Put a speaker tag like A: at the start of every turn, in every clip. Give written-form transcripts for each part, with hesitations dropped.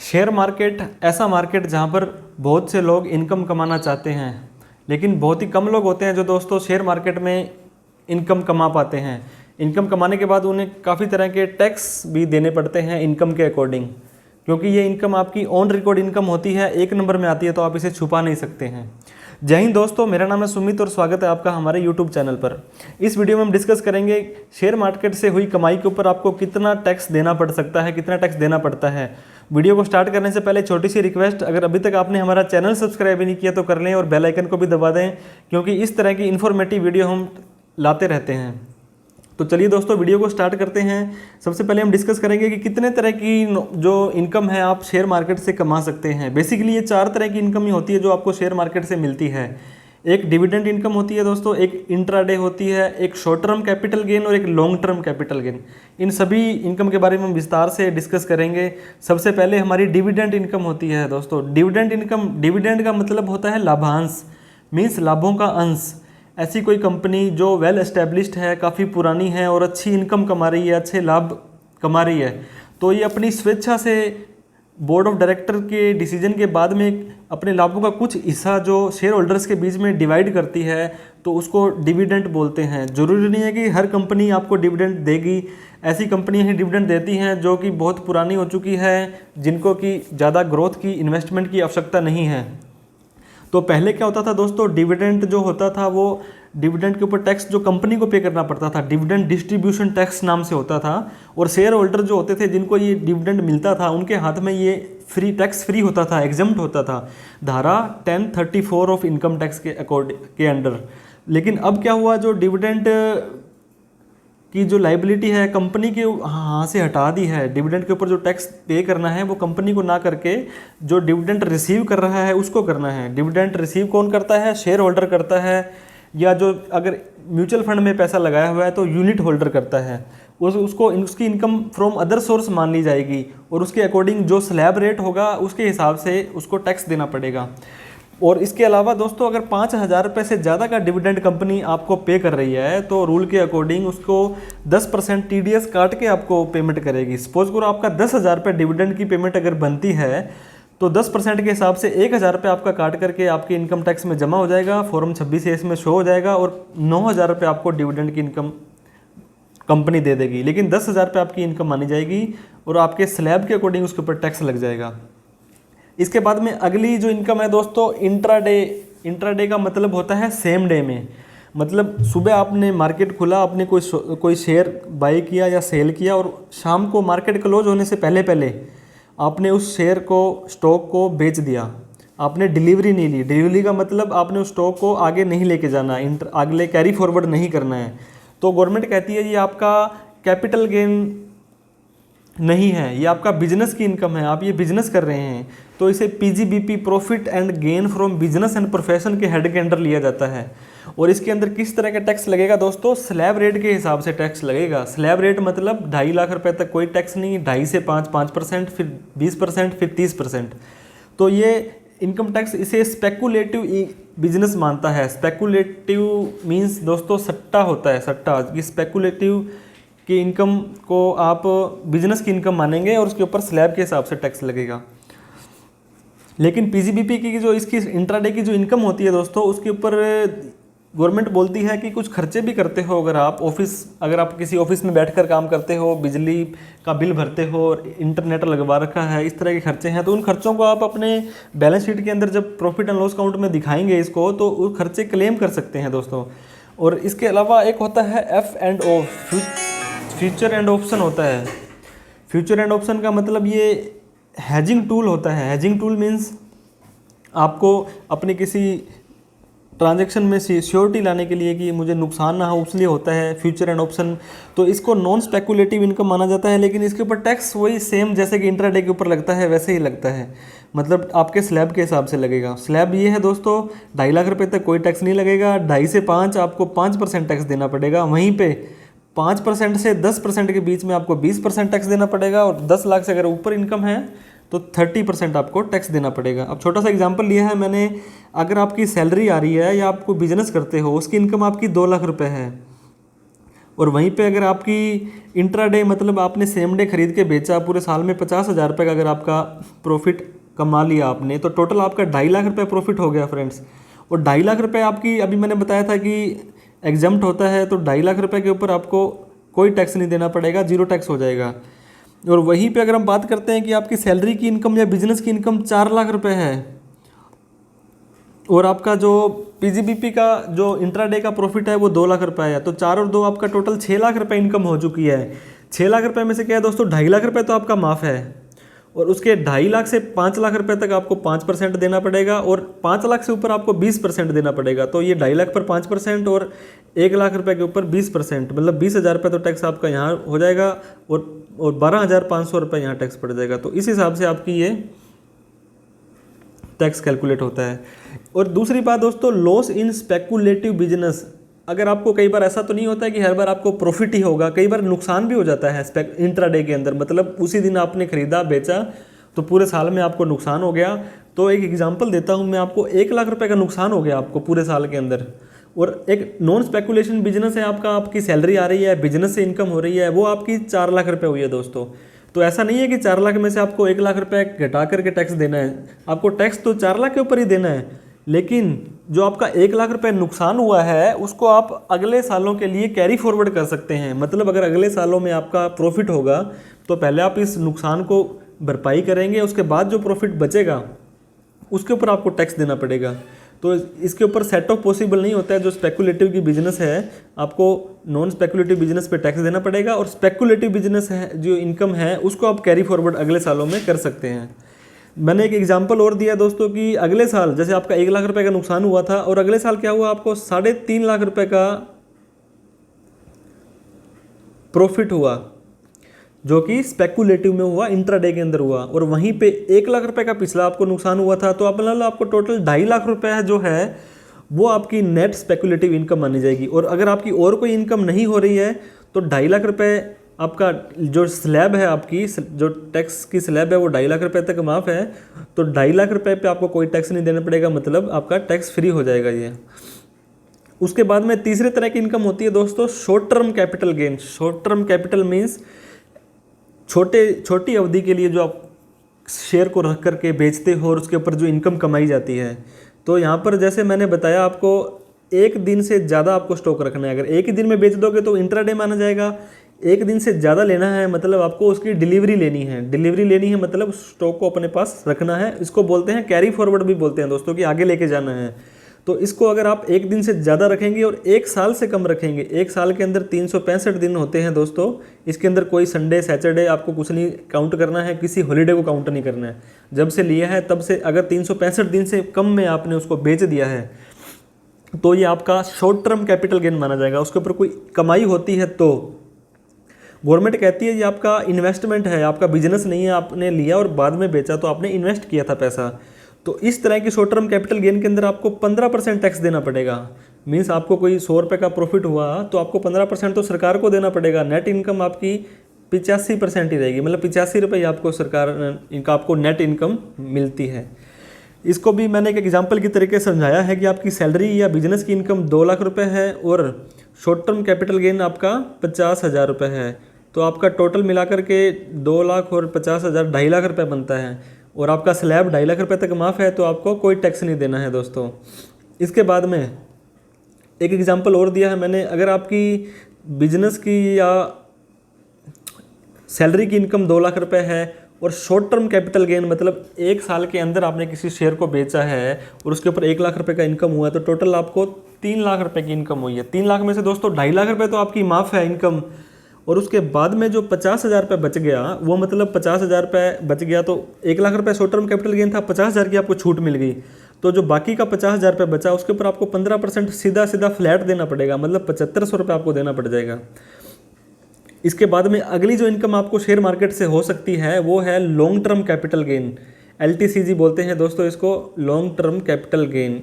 A: Share market ऐसा market जहाँ पर बहुत से लोग इनकम कमाना चाहते हैं, लेकिन बहुत ही कम लोग होते हैं जो दोस्तों शेयर मार्केट में इनकम कमा पाते हैं। इनकम कमाने के बाद उन्हें काफ़ी तरह के टैक्स भी देने पड़ते हैं इनकम के अकॉर्डिंग, क्योंकि ये इनकम आपकी ऑन रिकॉर्ड इनकम होती है, एक नंबर में आती है, तो आप इसे छुपा नहीं सकते हैं। जय हिंद दोस्तों, मेरा नाम है सुमित और स्वागत है आपका हमारे यूट्यूब चैनल पर। इस वीडियो में हम डिस्कस करेंगे शेयर मार्केट से हुई कमाई के ऊपर आपको कितना टैक्स देना पड़ सकता है, कितना टैक्स देना पड़ता है। वीडियो को स्टार्ट करने से पहले छोटी सी रिक्वेस्ट, अगर अभी तक आपने हमारा चैनल सब्सक्राइब नहीं किया तो कर लें और बेल आइकन को भी दबा दें, क्योंकि इस तरह की इन्फॉर्मेटिव वीडियो हम लाते रहते हैं। तो चलिए दोस्तों वीडियो को स्टार्ट करते हैं। सबसे पहले हम डिस्कस करेंगे कि कितने तरह की जो इनकम है आप शेयर मार्केट से कमा सकते हैं। बेसिकली ये 4 तरह की इनकम ही होती है जो आपको शेयर मार्केट से मिलती है। एक डिविडेंड इनकम होती है दोस्तों, एक इंट्राडे होती है, एक शॉर्ट टर्म कैपिटल गेन और एक लॉन्ग टर्म कैपिटल गेन। इन सभी इनकम के बारे में हम विस्तार से डिस्कस करेंगे। सबसे पहले हमारी डिविडेंड इनकम होती है दोस्तों। डिविडेंड इनकम, डिविडेंड का मतलब होता है लाभांश, मीन्स लाभों का अंश। ऐसी कोई कंपनी जो वेल एस्टेब्लिश्ड है, काफ़ी पुरानी है और अच्छी इनकम कमा रही है, अच्छे लाभ कमा रही है, तो ये अपनी स्वेच्छा से बोर्ड ऑफ डायरेक्टर के डिसीजन के बाद में अपने लाभों का कुछ हिस्सा जो शेयर होल्डर्स के बीच में डिवाइड करती है, तो उसको डिविडेंड बोलते हैं। ज़रूरी नहीं है कि हर कंपनी आपको डिविडेंड देगी। ऐसी कंपनियां ही डिविडेंड देती हैं जो कि बहुत पुरानी हो चुकी है, जिनको कि ज़्यादा ग्रोथ की, इन्वेस्टमेंट की आवश्यकता नहीं है। तो पहले क्या होता था दोस्तों, डिविडेंड जो होता था वो डिविडेंड के ऊपर टैक्स जो कंपनी को पे करना पड़ता था, डिविडेंड डिस्ट्रीब्यूशन टैक्स नाम से होता था। और शेयर होल्डर जो होते थे जिनको ये डिविडेंड मिलता था, उनके हाथ में ये फ्री टैक्स फ्री होता था, एग्जम्प्ट होता था धारा 1034 ऑफ इनकम टैक्स के अंडर। लेकिन अब क्या हुआ, जो डिविडेंड की जो लाइबिलिटी है कंपनी के हाँ से हटा दी है। डिविडेंड के ऊपर जो टैक्स पे करना है वो कंपनी को ना करके जो डिविडेंड रिसीव कर रहा है उसको करना है। डिविडेंड रिसीव कौन करता है? शेयर होल्डर करता है, या जो अगर म्यूचुअल फंड में पैसा लगाया हुआ है तो यूनिट होल्डर करता है। उसको उसकी इनकम फ्रॉम अदर सोर्स मान ली जाएगी और उसके अकॉर्डिंग जो स्लैब रेट होगा उसके हिसाब से उसको टैक्स देना पड़ेगा। और इसके अलावा दोस्तों, अगर 5,000 रुपये से ज़्यादा का डिविडेंड कंपनी आपको पे कर रही है तो रूल के अकॉर्डिंग उसको 10% TDS काट के आपको पेमेंट करेगी। सपोज करो आपका 10,000 रुपये डिविडेंड की पेमेंट अगर बनती है तो 10% के हिसाब से 1,000 रुपये आपका काट करके आपके इनकम टैक्स में जमा हो जाएगा, फॉर्म 26A इसमें शो हो जाएगा, और 9,000 रुपये आपको डिविडेंड की इनकम कंपनी दे देगी। लेकिन 10,000 रुपये आपकी इनकम मानी जाएगी और आपके स्लैब के अकॉर्डिंग उसके ऊपर टैक्स लग जाएगा। इसके बाद में अगली जो इनकम है दोस्तों, इंट्राडे। इंट्राडे का मतलब होता है सेम डे में। मतलब सुबह आपने मार्केट खुला, आपने कोई शेयर बाई किया या सेल किया, और शाम को मार्केट क्लोज होने से पहले पहले आपने उस शेयर को, स्टॉक को बेच दिया। आपने डिलीवरी नहीं ली। डिलीवरी का मतलब आपने उस स्टॉक को आगे नहीं लेके जाना, अगले कैरी फॉरवर्ड नहीं करना है। तो गवर्नमेंट कहती है ये आपका कैपिटल गेन नहीं है, ये आपका बिजनेस की इनकम है, आप ये बिजनेस कर रहे हैं, तो इसे PGBP, profit and gain from business and profession के हेड के अंडर लिया जाता है। और इसके अंदर किस तरह का टैक्स लगेगा दोस्तों? स्लैब रेट के हिसाब से टैक्स लगेगा। स्लैब रेट मतलब 2.5 लाख रुपए तक कोई टैक्स नहीं, 2.5 से 5%, फिर 20%, फिर 30%। तो ये इनकम टैक्स इसे स्पेकुलेटिव बिजनेस मानता है। स्पेकुलेटिव मीन्स दोस्तों सट्टा होता है, सट्टा। ये स्पेकुलेटिव की इनकम को आप बिजनेस की इनकम मानेंगे और उसके ऊपर स्लैब के हिसाब से टैक्स लगेगा। लेकिन PGBP की जो इसकी इंट्राडे की जो इनकम होती है दोस्तों, उसके ऊपर गवर्नमेंट बोलती है कि कुछ खर्चे भी करते हो। अगर आप किसी ऑफिस में बैठकर काम करते हो, बिजली का बिल भरते हो, इंटरनेट लगवा रखा है, इस तरह के खर्चे हैं, तो उन खर्चों को आप अपने बैलेंस शीट के अंदर जब प्रॉफिट एंड लॉस अकाउंट में दिखाएंगे इसको, तो वो खर्चे क्लेम कर सकते हैं दोस्तों। और इसके अलावा एक होता है F&O, फ्यूचर एंड ऑप्शन होता है। फ्यूचर एंड ऑप्शन का मतलब ये हेजिंग टूल होता है। हेजिंग टूल मीन्स आपको अपने किसी ट्रांजैक्शन में श्योरिटी लाने के लिए कि मुझे नुकसान ना हो, उसलिए होता है फ्यूचर एंड ऑप्शन। तो इसको नॉन स्पेकुलेटिव इनकम माना जाता है, लेकिन इसके ऊपर टैक्स वही सेम जैसे कि इंट्राडे के ऊपर लगता है वैसे ही लगता है। मतलब आपके स्लैब के हिसाब से लगेगा। स्लैब ये है दोस्तों, 2.5 लाख रुपये तक कोई टैक्स नहीं लगेगा, 2.5 से 5 आपको 5% टैक्स देना पड़ेगा। वहीं पे 5% से 10% के बीच में आपको 20% टैक्स देना पड़ेगा, और 10 लाख से अगर ऊपर इनकम है तो 30% आपको टैक्स देना पड़ेगा। अब छोटा सा एग्जांपल लिया है मैंने, अगर आपकी सैलरी आ रही है या आपको बिजनेस करते हो, उसकी इनकम आपकी 2 लाख रुपए है, और वहीं पे अगर आपकी इंट्राडे मतलब आपने सेम डे खरीद के बेचा, पूरे साल में 50,000 रुपये का अगर आपका प्रॉफिट कमा लिया आपने, तो टोटल आपका 2.5 लाख रुपये प्रॉफिट हो गया फ्रेंड्स। और 2.5 लाख रुपये आपकी, अभी मैंने बताया था कि एग्जम्प्ट होता है, तो 2.5 लाख रुपये के ऊपर आपको कोई टैक्स नहीं देना पड़ेगा, जीरो टैक्स हो जाएगा। और वहीं पे अगर हम बात करते हैं कि आपकी सैलरी की इनकम या बिजनेस की इनकम 4 लाख रुपये है, और आपका जो पीजीबीपी का जो इंट्राडे का प्रॉफिट है वो 2 लाख रुपए है, तो 4 और 2 आपका टोटल 6 लाख रुपए इनकम हो चुकी है। 6 लाख रुपए में से क्या है दोस्तों, 2.5 लाख रुपए तो आपका माफ़ है, और उसके 2.5 लाख से 5 लाख रुपए तक आपको 5% देना पड़ेगा, और 5 लाख से ऊपर आपको 20% देना पड़ेगा। तो ये 2.5 लाख पर 5% और 1 लाख रुपए के ऊपर 20%, मतलब 20,000 रुपये तो टैक्स आपका यहाँ हो जाएगा, और 12,500 रुपये यहाँ टैक्स पड़ जाएगा। तो इस हिसाब से आपकी ये टैक्स कैलकुलेट होता है। और दूसरी बात दोस्तों, लॉस इन स्पेकुलेटिव बिजनेस। अगर आपको कई बार ऐसा तो नहीं होता है कि हर बार आपको प्रॉफिट ही होगा, कई बार नुकसान भी हो जाता है इंट्राडे के अंदर, मतलब उसी दिन आपने खरीदा बेचा तो पूरे साल में आपको नुकसान हो गया। तो एक एग्जांपल देता हूं मैं आपको, 1 लाख रुपए का नुकसान हो गया आपको पूरे साल के अंदर, और एक नॉन स्पेकुलेशन बिजनेस है आपका, आपकी सैलरी आ रही है, बिजनेस से इनकम हो रही है, वो आपकी 4 लाख रुपये हुई है दोस्तों। तो ऐसा नहीं है कि 4 लाख में से आपको 1 लाख रुपए घटा करके टैक्स देना है, आपको टैक्स तो 4 लाख के ऊपर ही देना है, लेकिन जो आपका 1 लाख रुपए नुकसान हुआ है उसको आप अगले सालों के लिए कैरी फॉरवर्ड कर सकते हैं। मतलब अगर अगले सालों में आपका प्रॉफिट होगा तो पहले आप इस नुकसान को भरपाई करेंगे, उसके बाद जो प्रॉफिट बचेगा उसके ऊपर आपको टैक्स देना पड़ेगा। तो इसके ऊपर सेट ऑफ पॉसिबल नहीं होता है। जो स्पेकुलेटिव की बिजनेस है आपको नॉन स्पेकुलेटिव बिजनेस पे टैक्स देना पड़ेगा, और स्पेकुलेटिव बिजनेस है जो इनकम है उसको आप कैरी फॉरवर्ड अगले सालों में कर सकते हैं। मैंने एक एग्जांपल और दिया दोस्तों कि अगले साल जैसे आपका 1 लाख रुपए का नुकसान हुआ था, और अगले साल क्या हुआ, आपको 3.5 लाख रुपए का प्रॉफिट हुआ, जो कि स्पेकुलेटिव में हुआ, इंट्राडे के अंदर हुआ, और वहीं पे 1 लाख रुपए का पिछला आपको नुकसान हुआ था। तो आपको टोटल 2.5 लाख रुपए जो है वो आपकी नेट स्पेकुलेटिव इनकम मानी जाएगी। और अगर आपकी और कोई इनकम नहीं हो रही है तो 2.5 लाख रुपए आपका जो स्लैब है, आपकी जो टैक्स की स्लैब है वो 2.5 लाख रुपए तक माफ़ है, तो 2.5 लाख रुपए पे आपको कोई टैक्स नहीं देना पड़ेगा, मतलब आपका टैक्स फ्री हो जाएगा ये। उसके बाद में तीसरे तरह की इनकम होती है दोस्तों, short term capital gain. Short term capital means छोटी अवधि के लिए जो आप शेयर को रख करके बेचते हो और उसके ऊपर जो इनकम कमाई जाती है। तो यहाँ पर जैसे मैंने बताया आपको, 1 दिन से ज़्यादा आपको स्टॉक रखना है। अगर एक ही दिन में बेच दोगे तो इंट्राडे माना जाएगा, 1 दिन से ज़्यादा लेना है मतलब आपको उसकी डिलीवरी लेनी है। डिलीवरी लेनी है मतलब स्टॉक को अपने पास रखना है, इसको बोलते हैं कैरी फॉरवर्ड भी बोलते हैं दोस्तों, कि आगे लेके जाना है। तो इसको अगर आप 1 दिन से ज़्यादा रखेंगे और 1 साल से कम रखेंगे, 1 साल के अंदर 365 दिन होते हैं दोस्तों, इसके अंदर कोई संडे सैटरडे आपको कुछ नहीं काउंट करना है, किसी हॉलीडे को काउंट नहीं करना है। जब से लिया है तब से अगर 365 दिन से कम में आपने उसको बेच दिया है तो ये आपका शॉर्ट टर्म कैपिटल गेन माना जाएगा। उसके ऊपर कोई कमाई होती है तो गवर्नमेंट कहती है ये आपका इन्वेस्टमेंट है, आपका बिजनेस नहीं है, आपने लिया और बाद में बेचा तो आपने इन्वेस्ट किया था पैसा। तो इस तरह की शॉर्ट टर्म कैपिटल गेन के अंदर आपको 15% टैक्स देना पड़ेगा। मीन्स आपको कोई 100 रुपये का प्रॉफिट हुआ तो आपको 15% तो सरकार को देना पड़ेगा। नेट इनकम आपकी 85% ही रहेगी, मतलब 85 रुपये आपको आपको नेट इनकम मिलती है। इसको भी मैंने एक एग्जांपल की तरीके से समझाया है कि आपकी सैलरी या बिजनेस की इनकम 2 लाख रुपए है और शॉर्ट टर्म कैपिटल गेन आपका 50,000 रुपये है, तो आपका टोटल मिलाकर के 2 लाख और 50,000 2.5 लाख रुपये बनता है, और आपका स्लैब 2.5 लाख रुपये तक माफ़ है, तो आपको कोई टैक्स नहीं देना है दोस्तों। इसके बाद में एक एग्जांपल और दिया है मैंने, अगर आपकी बिजनेस की या सैलरी की इनकम 2 लाख रुपये है और शॉर्ट टर्म कैपिटल गेन मतलब 1 साल के अंदर आपने किसी शेयर को बेचा है और उसके ऊपर 1 लाख रुपये का इनकम हुआ है, तो टोटल आपको 3 लाख रुपये की इनकम हुई है। 3 लाख में से दोस्तों 2.5 लाख रुपये तो आपकी माफ़ है इनकम, और उसके बाद में जो 50,000 रुपये बच गया, वो मतलब 50,000 रुपये बच गया, तो 1 लाख रुपये शॉर्ट टर्म कैपिटल गेन था, 50,000 की आपको छूट मिल गई, तो जो बाकी का 50,000 रुपये बचा उसके ऊपर आपको 15% सीधा फ्लैट देना पड़ेगा, मतलब 7500 रुपये आपको देना पड़ जाएगा। इसके बाद में अगली जो इनकम आपको शेयर मार्केट से हो सकती है वो है long term capital gain, LTCG बोलते हैं दोस्तों इसको, long term capital gain.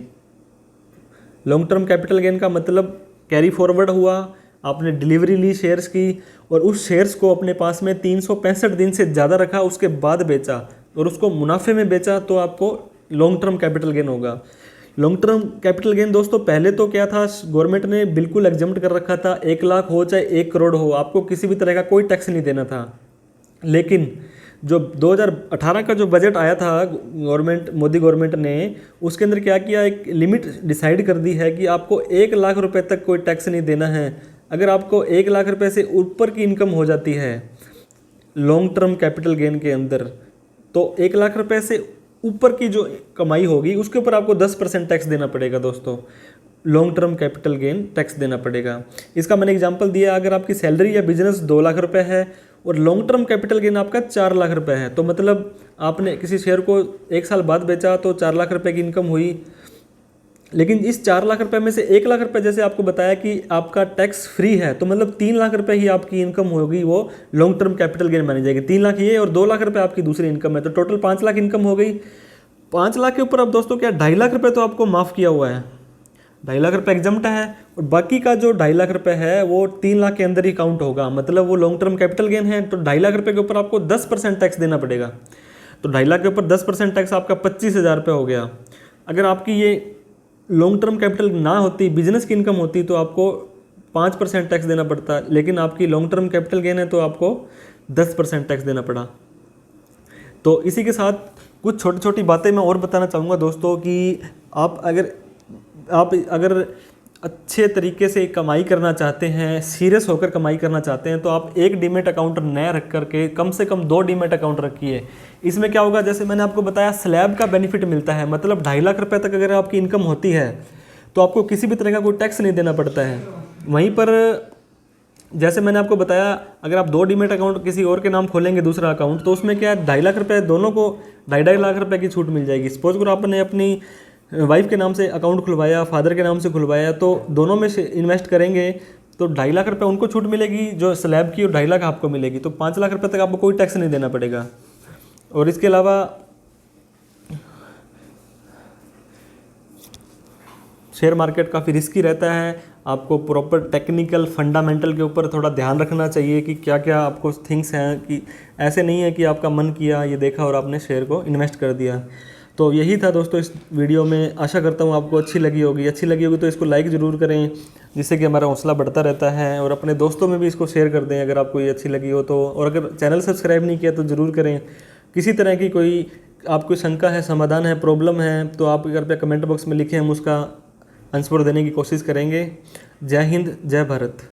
A: Long term capital gain का मतलब कैरी फॉरवर्ड हुआ, आपने डिलीवरी ली शेयर्स की और उस शेयर्स को अपने पास में 365 दिन से ज़्यादा रखा, उसके बाद बेचा और उसको मुनाफे में बेचा, तो आपको लॉन्ग टर्म कैपिटल गेन होगा। लॉन्ग टर्म कैपिटल गेन दोस्तों पहले तो क्या था, गवर्नमेंट ने बिल्कुल एग्जम्प्ट कर रखा था, 1 लाख हो चाहे 1 करोड़ हो, आपको किसी भी तरह का कोई टैक्स नहीं देना था। लेकिन जो 2018 का जो बजट आया था मोदी गवर्नमेंट ने, उसके अंदर क्या किया, एक लिमिट डिसाइड कर दी है कि आपको 1 लाख रुपए तक कोई टैक्स नहीं देना है। अगर आपको 1 लाख रुपए से ऊपर की इनकम हो जाती है लॉन्ग टर्म कैपिटल गेन के अंदर, तो 1 लाख रुपए से ऊपर की जो कमाई होगी उसके ऊपर आपको 10% टैक्स देना पड़ेगा दोस्तों, long term capital gain tax देना पड़ेगा। इसका मैंने एग्जांपल दिया, अगर आपकी सैलरी या बिजनेस 2 लाख रुपए है और लॉन्ग टर्म कैपिटल गेन आपका 4 लाख रुपए है, तो मतलब आपने किसी शेयर को 1 साल बाद बेचा तो 4 लाख रुपए की इनकम हुई। लेकिन इस 4 लाख रुपए में से 1 लाख रुपए जैसे आपको बताया कि आपका टैक्स फ्री है, तो मतलब 3 लाख रुपए ही आपकी इनकम होगी, वो लॉन्ग टर्म कैपिटल गेन मानी जाएगी। 3 लाख ये और 2 लाख रुपए आपकी दूसरी इनकम है, तो टोटल 5 लाख इनकम हो गई। 5 लाख के ऊपर अब दोस्तों क्या 2.5 लाख रुपए तो आपको माफ़ किया हुआ है, 2.5 लाख रुपए एग्जम्प्ट है, और बाकी का जो 2.5 लाख रुपए है वो 3 लाख के अंदर ही काउंट होगा। मतलब वो लॉन्ग टर्म कैपिटल गेन है, तो 2.5 लाख रुपए के ऊपर आपको 10% टैक्स देना पड़ेगा। तो 2.5 लाख के ऊपर 10% टैक्स आपका 25,000 रुपये हो गया। अगर आपकी ये लॉन्ग टर्म कैपिटल ना होती, बिजनेस की इनकम होती, तो आपको 5% टैक्स देना पड़ता, लेकिन आपकी लॉन्ग टर्म कैपिटल गेन है तो आपको 10% टैक्स देना पड़ा। तो इसी के साथ कुछ छोटी छोटी बातें मैं और बताना चाहूँगा दोस्तों कि आप अगर अच्छे तरीके से कमाई करना चाहते हैं, सीरियस होकर कमाई करना चाहते हैं, तो आप एक डीमेट अकाउंट नया रख करके कम से कम 2 डीमेट अकाउंट रखिए। इसमें क्या होगा, जैसे मैंने आपको बताया स्लैब का बेनिफिट मिलता है, मतलब 2.5 लाख रुपए तक अगर आपकी इनकम होती है तो आपको किसी भी तरह का कोई टैक्स नहीं देना पड़ता है। वहीं पर जैसे मैंने आपको बताया, अगर आप 2 डीमेट अकाउंट किसी और के नाम खोलेंगे दूसरा अकाउंट, तो उसमें क्या है 2.5 लाख रुपए, दोनों को 2.5 लाख रुपए की छूट मिल जाएगी। सपोज करो आपने अपनी वाइफ के नाम से अकाउंट खुलवाया, फादर के नाम से खुलवाया, तो दोनों में से इन्वेस्ट करेंगे तो 2.5 लाख रुपए उनको छूट मिलेगी जो स्लैब की, और 2.5 लाख आपको मिलेगी, तो 5 लाख रुपए तक आपको कोई टैक्स नहीं देना पड़ेगा। और इसके अलावा शेयर मार्केट काफ़ी रिस्की रहता है, आपको प्रॉपर टेक्निकल फंडामेंटल के ऊपर थोड़ा ध्यान रखना चाहिए कि क्या क्या आपको थिंग्स हैं, कि ऐसे नहीं है कि आपका मन किया, ये देखा और आपने शेयर को इन्वेस्ट कर दिया। तो यही था दोस्तों इस वीडियो में। आशा करता हूँ आपको अच्छी लगी होगी तो इसको लाइक ज़रूर करें, जिससे कि हमारा हौसला बढ़ता रहता है, और अपने दोस्तों में भी इसको शेयर कर दें अगर आपको ये अच्छी लगी हो तो। और अगर चैनल सब्सक्राइब नहीं किया तो ज़रूर करें। किसी तरह की कोई आपको शंका है, समाधान है, प्रॉब्लम है, तो आप कृपया कमेंट बॉक्स में लिखें, हम उसका आंसर देने की कोशिश करेंगे। जय हिंद, जय भारत।